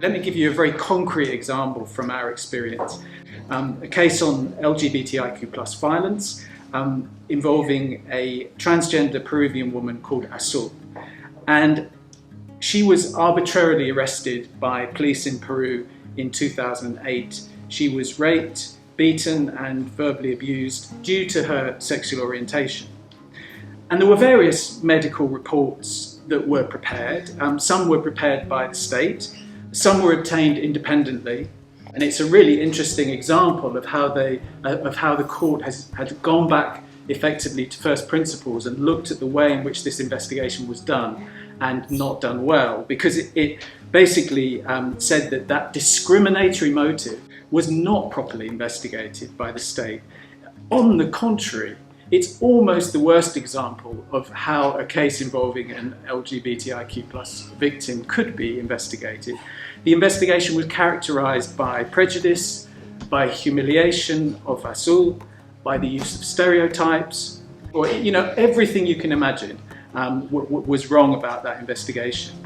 Let me give you a very concrete example from our experience. A case on LGBTIQ+ violence involving a transgender Peruvian woman called Azul. And she was arbitrarily arrested by police in Peru in 2008. She was raped, beaten and verbally abused due to her sexual orientation. And there were various medical reports that were prepared. Some were prepared by the state, some were obtained independently. And it's a really interesting example of how the court had gone back effectively to first principles and looked at the way in which this investigation was done and not done well, because it basically said that discriminatory motive was not properly investigated by the state. On the contrary, it's almost the worst example of how a case involving an LGBTIQ+ victim could be investigated. The investigation was characterised by prejudice, by humiliation of Azul, by the use of stereotypes, or everything you can imagine was wrong about that investigation.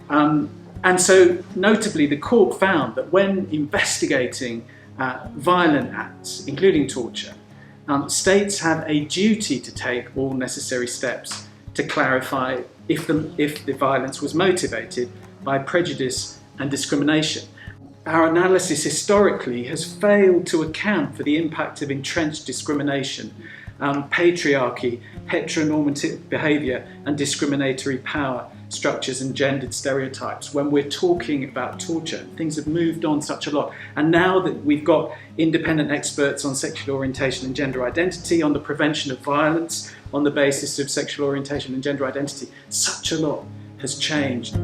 And so, notably, the court found that when investigating violent acts, including torture, states have a duty to take all necessary steps to clarify if the violence was motivated by prejudice and discrimination. Our analysis historically has failed to account for the impact of entrenched discrimination, patriarchy, heteronormative behaviour and discriminatory power structures and gendered stereotypes when we're talking about torture. Things have moved on such a lot, and now that we've got independent experts on sexual orientation and gender identity, on the prevention of violence on the basis of sexual orientation and gender identity, such a lot has changed.